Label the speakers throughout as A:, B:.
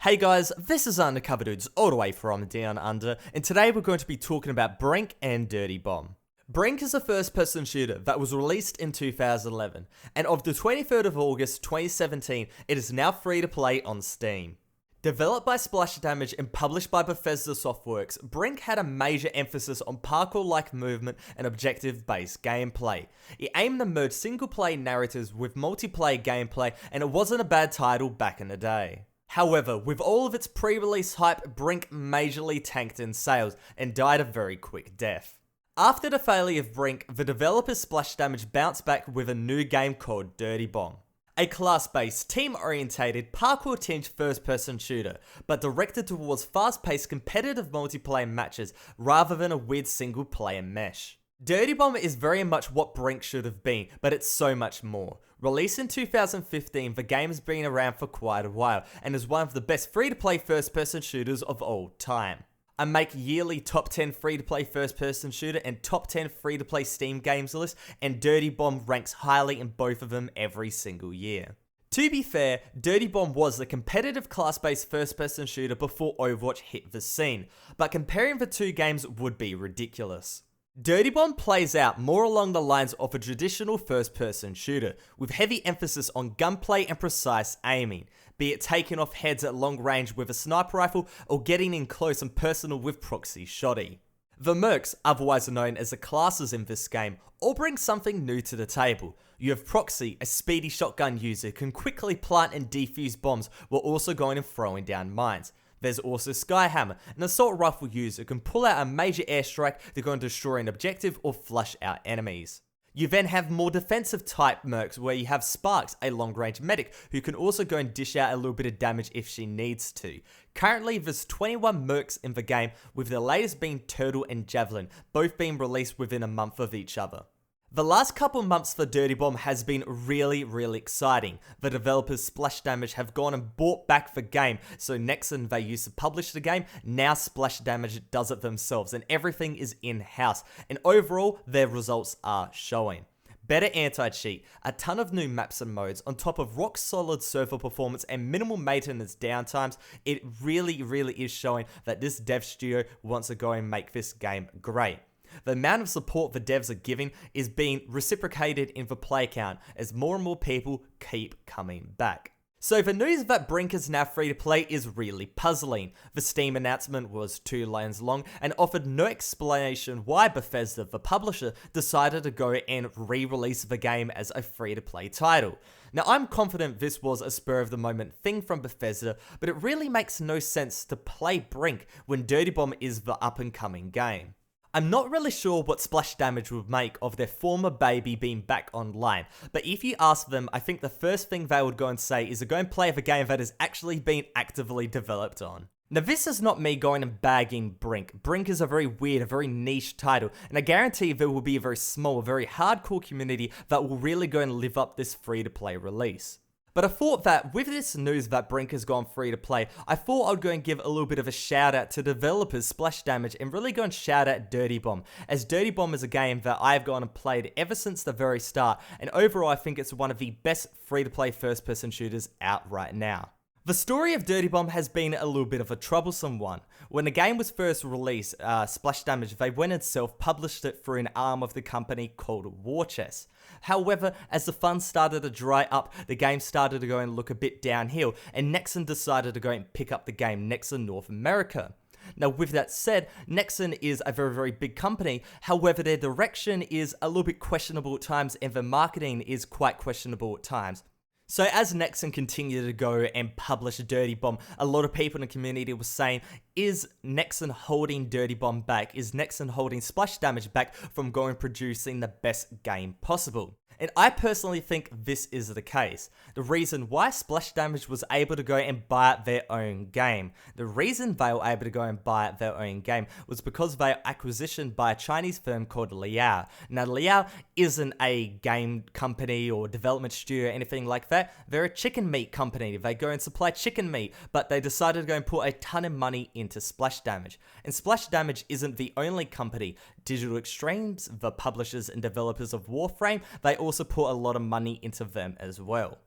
A: Hey guys, this is Undercover Dudes all the way from Down Under, and today we're going to be talking about Brink and Dirty Bomb. Brink is a first-person shooter that was released in 2011, and of the 23rd of August 2017, it is now free to play on Steam. Developed by Splash Damage and published by Bethesda Softworks, Brink had a major emphasis on parkour-like movement and objective-based gameplay. It aimed to merge single-player narratives with multiplayer gameplay, and it wasn't a bad title back in the day. However, with all of its pre-release hype, Brink majorly tanked in sales and died a very quick death. After the failure of Brink, the developers Splash Damage bounced back with a new game called Dirty Bomb. A class-based, team-orientated, parkour-tinged first-person shooter, but directed towards fast-paced competitive multiplayer matches rather than a weird single-player mesh. Dirty Bomb is very much what Brink should have been, but it's so much more. Released in 2015, the game has been around for quite a while, and is one of the best free-to-play first-person shooters of all time. I make yearly top 10 free-to-play first-person shooter and top 10 free-to-play Steam games list, and Dirty Bomb ranks highly in both of them every single year. To be fair, Dirty Bomb was the competitive class-based first-person shooter before Overwatch hit the scene, but comparing the two games would be ridiculous. Dirty Bomb plays out more along the lines of a traditional first-person shooter, with heavy emphasis on gunplay and precise aiming, be it taking off heads at long range with a sniper rifle or getting in close and personal with proxy shotty. The mercs, otherwise known as the classes in this game, all bring something new to the table. You have Proxy, a speedy shotgun user who can quickly plant and defuse bombs while also going and throwing down mines. There's also Skyhammer, an assault rifle user who can pull out a major airstrike to go and destroy an objective or flush out enemies. You then have more defensive type mercs where you have Sparks, a long range medic who can also go and dish out a little bit of damage if she needs to. Currently there's 21 mercs in the game, with the latest being Turtle and Javelin, both being released within a month of each other. The last couple months for Dirty Bomb has been really exciting. The developers Splash Damage have gone and bought back the game, so Nexon they used to publish the game, now Splash Damage does it themselves, and everything is in-house, and overall their results are showing. Better anti-cheat, a ton of new maps and modes, on top of rock solid server performance and minimal maintenance downtimes. It really is showing that this dev studio wants to go and make this game great. The amount of support the devs are giving is being reciprocated in the play count as more and more people keep coming back. So the news that Brink is now free to play is really puzzling. The Steam announcement was 2 lines long and offered no explanation why Bethesda, the publisher, decided to go and re-release the game as a free to play title. Now I'm confident this was a spur of the moment thing from Bethesda, but it really makes no sense to play Brink when Dirty Bomb is the up and coming game. I'm not really sure what Splash Damage would make of their former baby being back online, but if you ask them, I think the first thing they would go and say is to go and play the game that has actually been actively developed on. Now this is not me going and bagging Brink. Brink is a very weird, a very niche title, and I guarantee there will be a very small, very hardcore community that will really go and live up this free-to-play release. But I thought that with this news that Brink has gone free to play, I thought I'd go and give a little bit of a shout out to developers Splash Damage and really go and shout out Dirty Bomb, as Dirty Bomb is a game that I've gone and played ever since the very start, and overall I think it's one of the best free to play first person shooters out right now. The story of Dirty Bomb has been a little bit of a troublesome one. When the game was first released, Splash Damage, they went and self-published it through an arm of the company called War Chest. However, as the funds started to dry up, the game started to go and look a bit downhill, and Nexon decided to go and pick up the game, Nexon North America. Now with that said, Nexon is a very big company, however their direction is a little bit questionable at times and their marketing is quite questionable at times. So as Nexon continued to go and publish Dirty Bomb, a lot of people in the community were saying, is Nexon holding Dirty Bomb back? Is Nexon holding Splash Damage back from going and producing the best game possible? And I personally think this is the case. The reason why Splash Damage was able to go and buy out their own game. The reason they were able to go and buy out their own game was because they were acquisitioned by a Chinese firm called Liao. Now Liao isn't a game company or development studio or anything like that. They're a chicken meat company. They go and supply chicken meat, but they decided to go and put a ton of money into Splash Damage. And Splash Damage isn't the only company. Digital Extremes, the publishers and developers of Warframe, they also put a lot of money into them as well.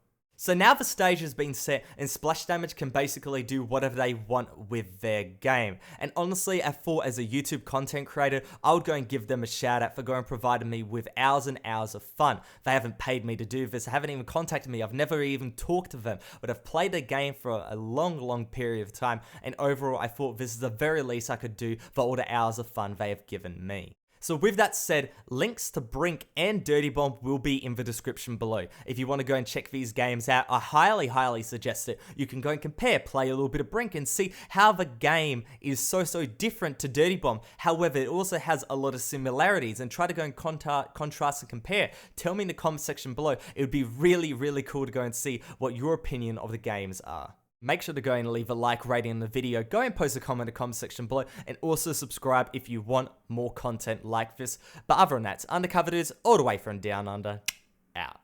A: So now the stage has been set and Splash Damage can basically do whatever they want with their game. And honestly, I thought as a YouTube content creator, I would go and give them a shout out for going and providing me with hours and hours of fun. They haven't paid me to do this, they haven't even contacted me, I've never even talked to them, but I've played the game for a long period of time, and overall I thought this is the very least I could do for all the hours of fun they have given me. So with that said, links to Brink and Dirty Bomb will be in the description below. If you want to go and check these games out, I highly suggest it. You can go and compare, play a little bit of Brink and see how the game is so different to Dirty Bomb. However, it also has a lot of similarities, and try to go and contrast and compare. Tell me in the comment section below. It would be really cool to go and see what your opinion of the games are. Make sure to go and leave a like rating on the video, go and post a comment in the comment section below, and also subscribe if you want more content like this. But other than that, it's Undercover Dudes all the way from Down Under, out.